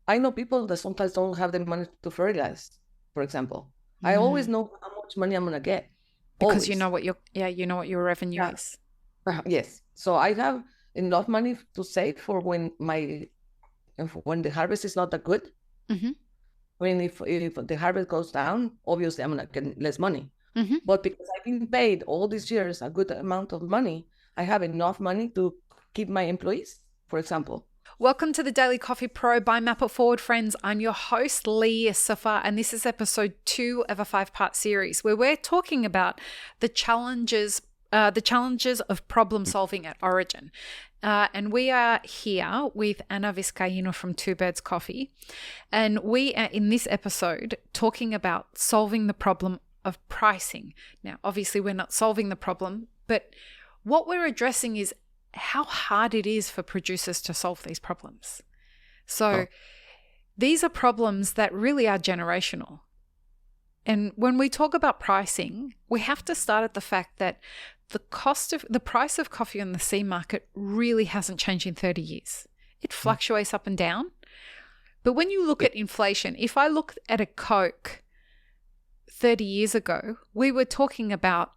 I know people that sometimes don't have the money to fertilize, for example. I always know how much money I'm going to get. Because you Always. know what your revenue Yeah. is. Yes. So I have enough money to save for when the harvest is not that good. Mm-hmm. I mean, if the harvest goes down, obviously I'm going to get less money. Mm-hmm. But because I've been paid all these years a good amount of money, I have enough money to keep my employees, for example. Welcome to the Daily Coffee Pro by Map It Forward, friends. I'm your host, Lee Safar, and this is episode 2 of a 5-part series where we're talking about the challenges of problem solving at origin. And we are here with Ana Vizcaino from Two Birds Coffee. And we are in this episode talking about solving the problem of pricing. Now, obviously, we're not solving the problem, but what we're addressing is how hard it is for producers to solve these problems. So these are problems that really are generational. And when we talk about pricing, we have to start at the fact that the price of coffee on the C market really hasn't changed in 30 years. It fluctuates up and down. But when you look at inflation, if I look at a Coke 30 years ago, we were talking about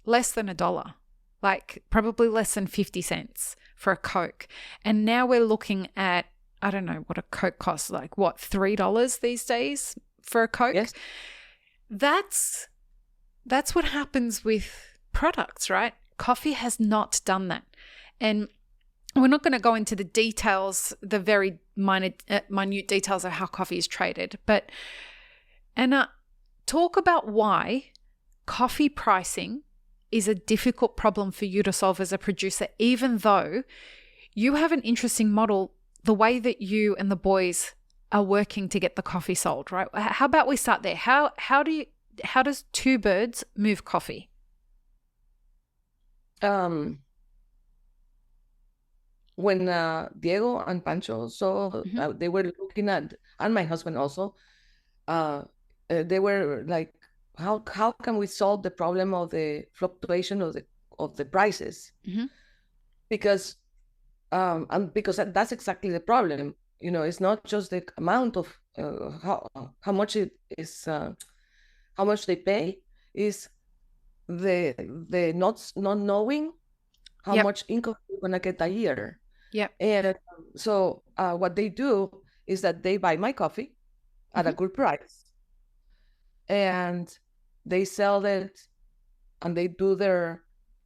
less than $1. Like probably less than 50 cents for a Coke. And now we're looking at, I don't know what a Coke costs, like what, $3 these days for a Coke? Yes. That's what happens with products, right? Coffee has not done that. And we're not going to go into the details, the very minute details of how coffee is traded. But Anna, talk about why coffee pricing is a difficult problem for you to solve as a producer, even though you have an interesting model, the way that you and the boys are working to get the coffee sold, right? How about we start there? How does Two Birds move coffee? When Diego and Pancho saw they were looking at, and my husband also, they were like, how can we solve the problem of the fluctuation of the prices? Mm-hmm. Because that's exactly the problem. You know, it's not just the amount of how much it is, how much they pay, is the not knowing how much income you're gonna get a year. Yeah. And so what they do is that they buy my coffee at a good price, and they sell it, and they do their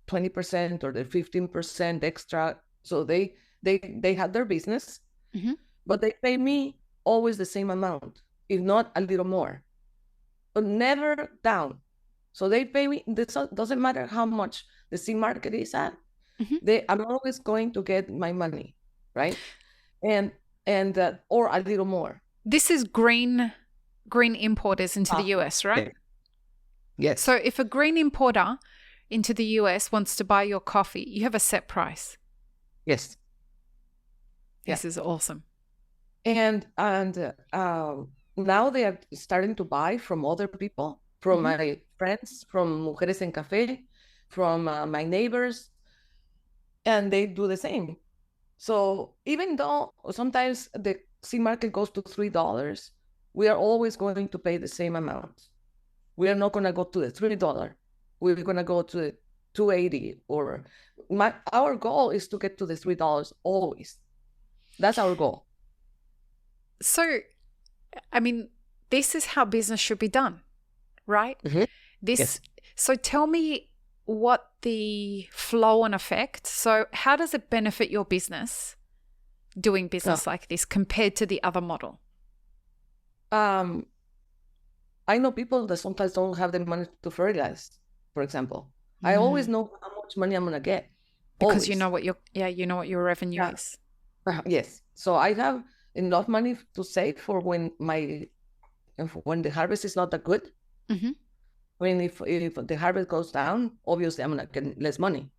20% or their 15% extra. So they have their business, but they pay me always the same amount, if not a little more, but never down. So they pay me. This doesn't matter how much the C market is at. I'm always going to get my money, right? And or a little more. This is green importers into the US, right? Yes. So if a green importer into the US wants to buy your coffee, you have a set price. Yes. This is awesome. And now they are starting to buy from other people, from my friends, from Mujeres en Café, from my neighbors, and they do the same. So even though sometimes the C market goes to $3, we are always going to pay the same amount. We are not going to go to the $3. We're going to go to the $2.80, or our goal is to get to the $3 always. That's our goal. So, I mean, this is how business should be done, right? Yes. So tell me what the flow and effect. So how does it benefit your business doing business like this compared to the other model? I know people that sometimes don't have the money to fertilize, for example. I always know how much money I'm gonna get. Because you know what your revenue is. Yes. So I have enough money to save for when the harvest is not that good. I mean, if the harvest goes down, obviously I'm gonna get less money.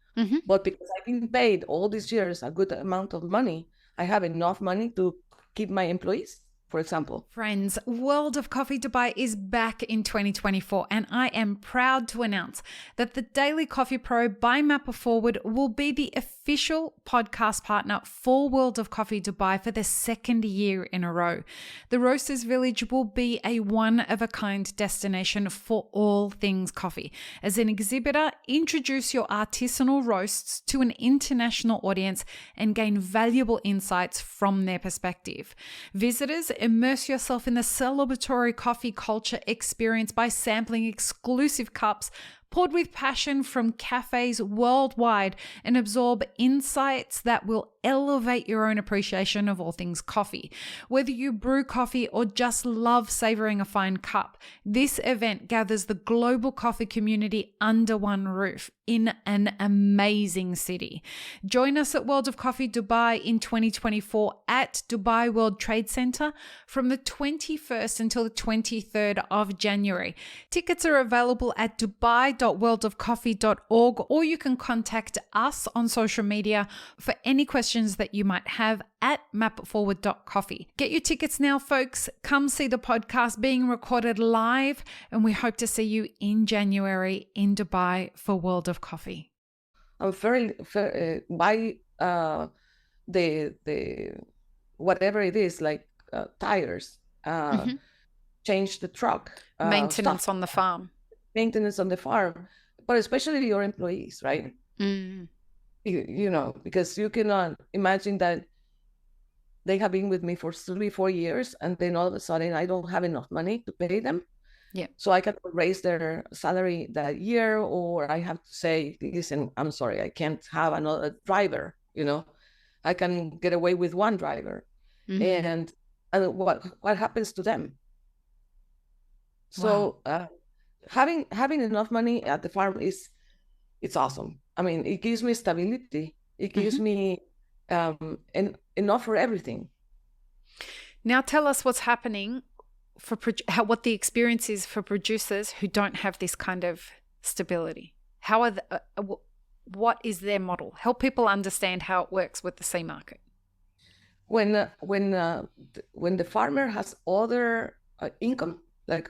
But because I've been paid all these years a good amount of money, I have enough money to keep my employees, for example. Friends, World of Coffee Dubai is back in 2024, and I am proud to announce that the Daily Coffee Pro by Map It Forward will be the official official podcast partner for World of Coffee Dubai for the second year in a row. The Roasters Village will be a one-of-a-kind destination for all things coffee. As an exhibitor, introduce your artisanal roasts to an international audience and gain valuable insights from their perspective. Visitors, immerse yourself in the celebratory coffee culture experience by sampling exclusive cups poured with passion from cafes worldwide and absorb insights that will elevate your own appreciation of all things coffee. Whether you brew coffee or just love savoring a fine cup, this event gathers the global coffee community under one roof in an amazing city. Join us at World of Coffee Dubai in 2024 at Dubai World Trade Center from the 21st until the 23rd of January. Tickets are available at dubai.worldofcoffee.org, or you can contact us on social media for any questions that you might have at mapitforward.coffee. Get your tickets now, folks. Come see the podcast being recorded live, and we hope to see you in January in Dubai for World of Coffee. I'm very buy the whatever it is, like tires, change the truck, Maintenance stuff, on the farm. maintenance on the farm, but especially your employees, right? You know, because you cannot imagine that they have been with me for 3-4 years, and then all of a sudden I don't have enough money to pay them. Yeah. So I can raise their salary that year, or I have to say, listen, I'm sorry, I can't have another driver. You know, I can get away with one driver. And what happens to them? So having enough money at the farm it's awesome. I mean, it gives me stability. It gives me enough for everything. Now tell us what's happening for what the experience is for producers who don't have this kind of stability. How are what is their model? Help people understand how it works with the sea market. When the farmer has other income, like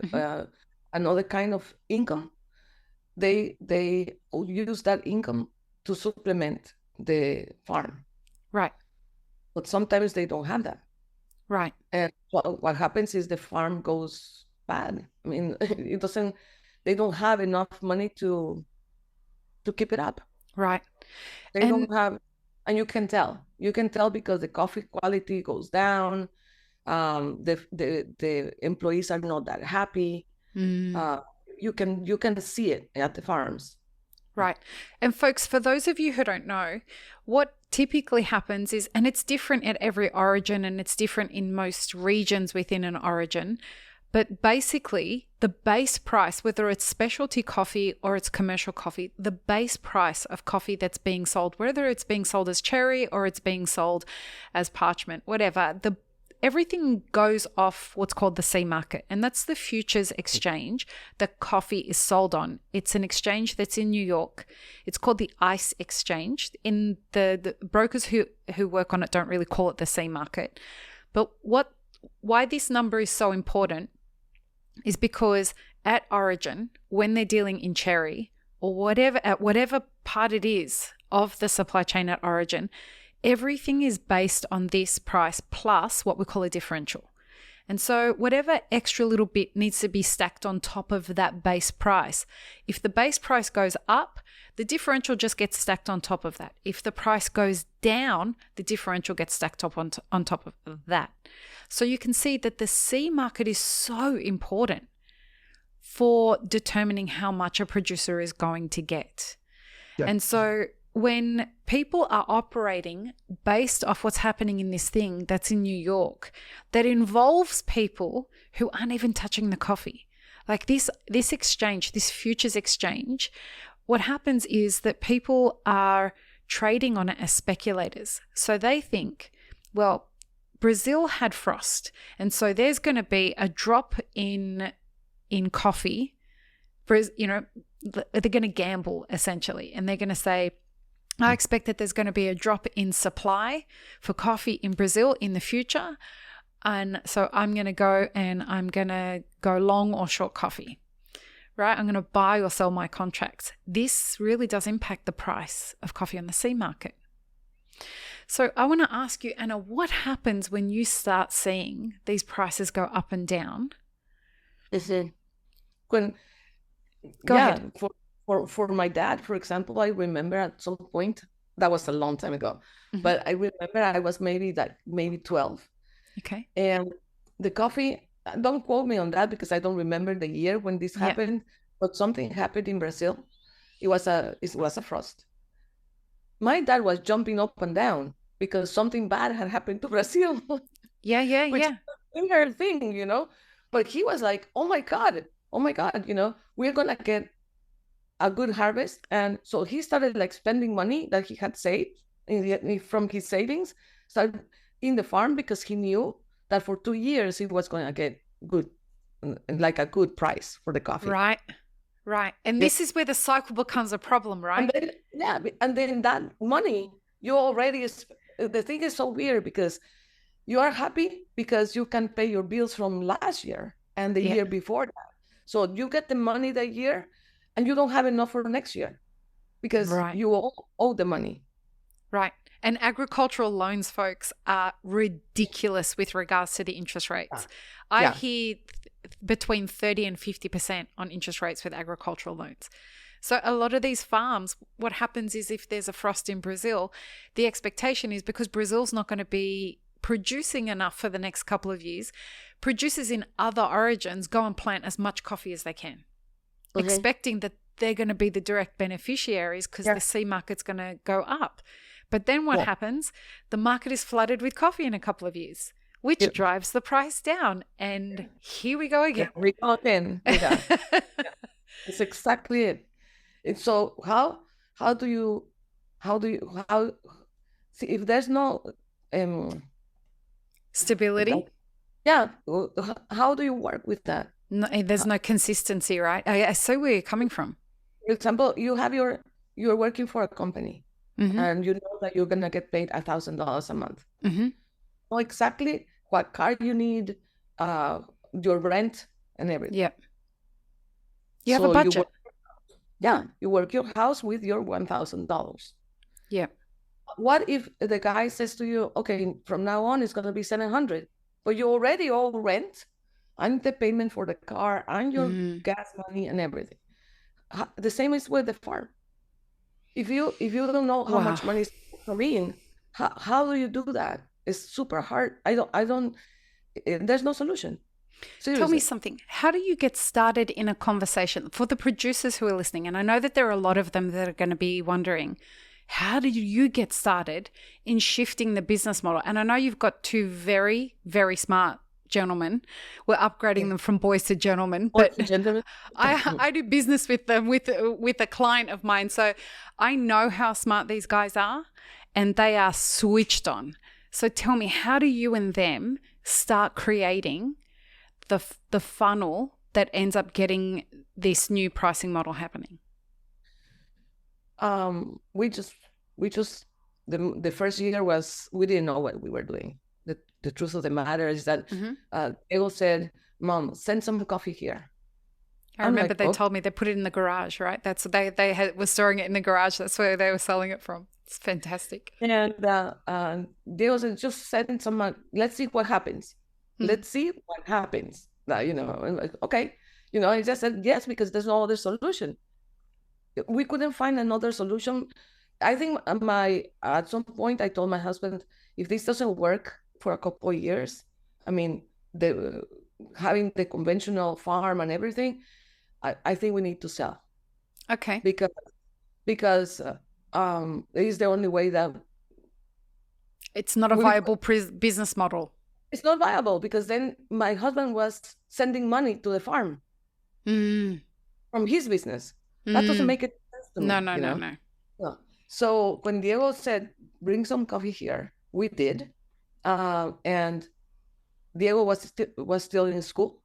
another kind of income, they use that income to supplement the farm. Right. But sometimes they don't have that. Right. And what happens is the farm goes bad. I mean, they don't have enough money to keep it up. Right. They don't have, and you can tell because the coffee quality goes down. The employees are not that happy. You can see it at the farms. Right. And folks, for those of you who don't know, what typically happens is, and it's different at every origin and it's different in most regions within an origin, but basically the base price, whether it's specialty coffee or it's commercial coffee, the base price of coffee that's being sold, whether it's being sold as cherry or it's being sold as parchment, whatever, everything goes off what's called the sea market, and that's the futures exchange that coffee is sold on. It's an exchange that's in New York. It's called the ICE exchange. In the brokers who work on it don't really call it the sea market. But why this number is so important is because at origin, when they're dealing in cherry or whatever part it is of the supply chain at origin, everything is based on this price plus what we call a differential. And so whatever extra little bit needs to be stacked on top of that base price. If the base price goes up, the differential just gets stacked on top of that. If the price goes down, the differential gets stacked up on top of that. So you can see that the sea market is so important for determining how much a producer is going to get. Yeah. And so when people are operating based off what's happening in this thing that's in New York, that involves people who aren't even touching the coffee. Like this exchange, this futures exchange, what happens is that people are trading on it as speculators. So they think, well, Brazil had frost, and so there's going to be a drop in coffee. You know, they're going to gamble essentially, and they're going to say, I expect that there's going to be a drop in supply for coffee in Brazil in the future. And so I'm going to go long or short coffee, right? I'm going to buy or sell my contracts. This really does impact the price of coffee on the sea market. So I want to ask you, Anna, what happens when you start seeing these prices go up and down? When Go ahead. for my dad, for example, I remember at some point, that was a long time ago, but I remember I was maybe 12. Okay. And the coffee, don't quote me on that because I don't remember the year when this happened, but something happened in Brazil. It was a frost. My dad was jumping up and down because something bad had happened to Brazil. Which is a weird thing, But he was like, oh my God, we're gonna get a good harvest. And so he started like spending money that he had saved from his savings, started in the farm because he knew that for 2 years he was going to get good, like a good price for the coffee. Right. And this is where the cycle becomes a problem, right? And then that money, the thing is so weird because you are happy because you can pay your bills from last year and the year before that. So you get the money that year and you don't have enough for next year because you owe the money. Right. And agricultural loans, folks, are ridiculous with regards to the interest rates. I hear between 30 and 50% on interest rates with agricultural loans. So a lot of these farms, what happens is if there's a frost in Brazil, the expectation is because Brazil's not going to be producing enough for the next couple of years, producers in other origins go and plant as much coffee as they can, expecting that they're going to be the direct beneficiaries because the sea market's going to go up. But then what happens? The market is flooded with coffee in a couple of years, which drives the price down. And here we go again. We go again. It's exactly it. And so how do you see if there's no stability? How do you work with that? No, there's no consistency, right? I see where you're coming from. For example, you're working for a company. And you know that you're going to get paid $1,000 a month. Know exactly what car you need, your rent, and everything. You have a budget. You work your house with your $1,000. What if the guy says to you, okay, from now on it's going to be $700, but you already owe rent and the payment for the car and your gas money and everything. The same is with the farm. If you don't know how much money is coming in, how do you do that? It's super hard. There's no solution. Seriously. Tell me something. How do you get started in a conversation for the producers who are listening? And I know that there are a lot of them that are going to be wondering, how did you get started in shifting the business model? And I know you've got two very, very smart gentlemen. We're upgrading them from boys to gentlemen, but I do business with them with a client of mine, so I know how smart these guys are, and they are switched on. So tell me, how do you and them start creating the funnel that ends up getting this new pricing model happening? We just the first year we didn't know what we were doing. The truth of the matter is that Diego said, Mom, send some coffee here. I remember they told me they put it in the garage, right? That's they were storing it in the garage. That's where they were selling it from. It's fantastic. And Diego said, just send some, let's see what happens. Let's see what happens. And like, okay. He just said yes, because there's no other solution. We couldn't find another solution. I think at some point I told my husband, if this doesn't work for a couple of years, I mean, having the conventional farm and everything, I think we need to sell. Okay. Because it is the only way that it's not a viable business model. It's not viable because then my husband was sending money to the farm from his business. That doesn't make it sense to me. No. So when Diego said, bring some coffee here, we did. And Diego was still in school.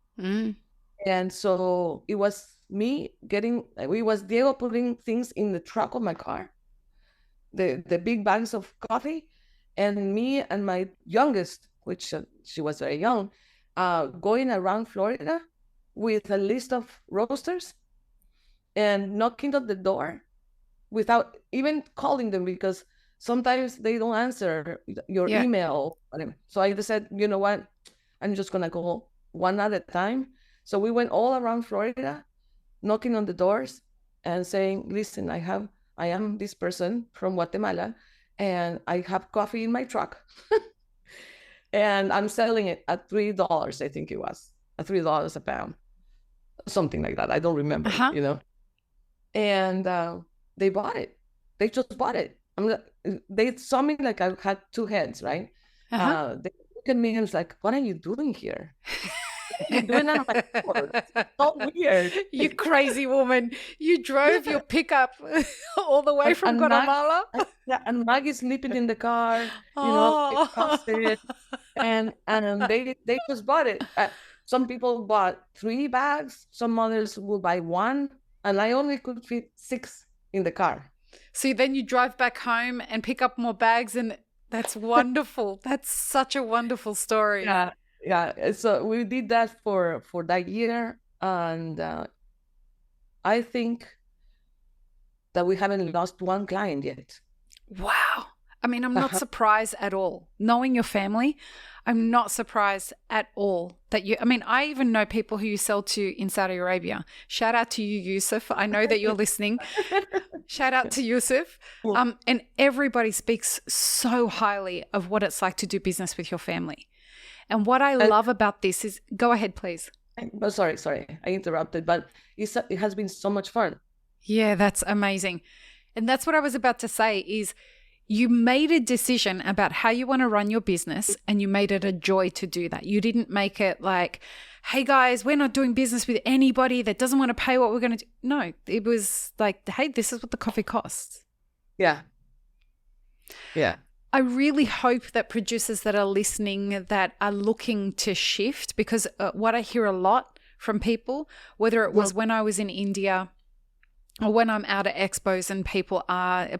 And so it was Diego putting things in the trunk of my car, the big bags of coffee, and me and my youngest, which she was very young, going around Florida with a list of roasters and knocking on the door without even calling them, because sometimes they don't answer your email. So I said, you know what? I'm just going to go one at a time. So we went all around Florida, knocking on the doors and saying, listen, I am this person from Guatemala, and I have coffee in my truck. And I'm selling it at $3, I think it was, at $3 a pound, something like that. I don't remember, you know. And they bought it. They just bought it. They saw me like I had two heads, right? They look at me and was like, what are you doing here? You're doing that? Like, so weird. You crazy woman. You drove your pickup all the way from Guatemala? And Maggie's sleeping in the car, you know, exhausted. And they just bought it. Some people bought 3 bags. Some others will buy 1. And I only could fit 6 in the car. So then you drive back home and pick up more bags, and that's wonderful. That's such a wonderful story. Yeah. So we did that for that year. And I think that we haven't lost one client yet. Wow. I mean, I'm not surprised at all. Knowing your family, I'm not surprised at all that you, I mean, I even know people who you sell to in Saudi Arabia. Shout out to you, Yusuf. I know that you're listening. Shout out to Yusuf. And everybody speaks so highly of what it's like to do business with your family. And what I love about this is, go ahead, please. Sorry, I interrupted, but it has been so much fun. Yeah, that's amazing. And that's what I was about to say is you made a decision about how you want to run your business, and you made it a joy to do that. You didn't make it like, hey guys, we're not doing business with anybody that doesn't want to pay what we're going to do. No, it was like, hey, this is what the coffee costs. Yeah. I really hope that producers that are listening that are looking to shift, because what I hear a lot from people, whether it was when I was in India or when I'm out at expos and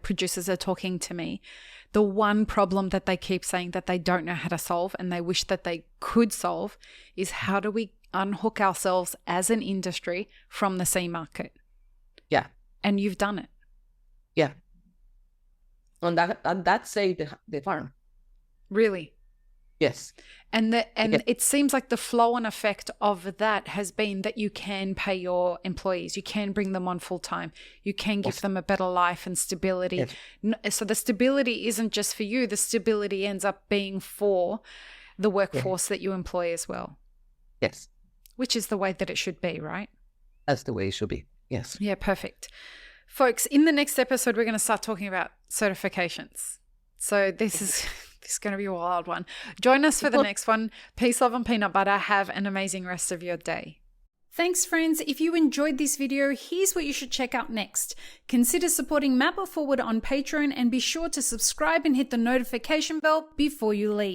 producers are talking to me, the one problem that they keep saying that they don't know how to solve and they wish that they could solve is, how do we unhook ourselves as an industry from the C market? Yeah. And you've done it. Yeah. And that saved the farm. Really? Yes. And it seems like the flow and effect of that has been that you can pay your employees, you can bring them on full time, you can give them a better life and stability. Yes. So the stability isn't just for you, the stability ends up being for the workforce that you employ as well. Yes. Which is the way that it should be, right? That's the way it should be. Yes. Yeah, perfect. Folks, in the next episode, we're going to start talking about certifications. So this is going to be a wild one. Join us for the next one. Peace, love, and peanut butter. Have an amazing rest of your day. Thanks, friends. If you enjoyed this video, here's what you should check out next. Consider supporting Map It Forward on Patreon, and be sure to subscribe and hit the notification bell before you leave.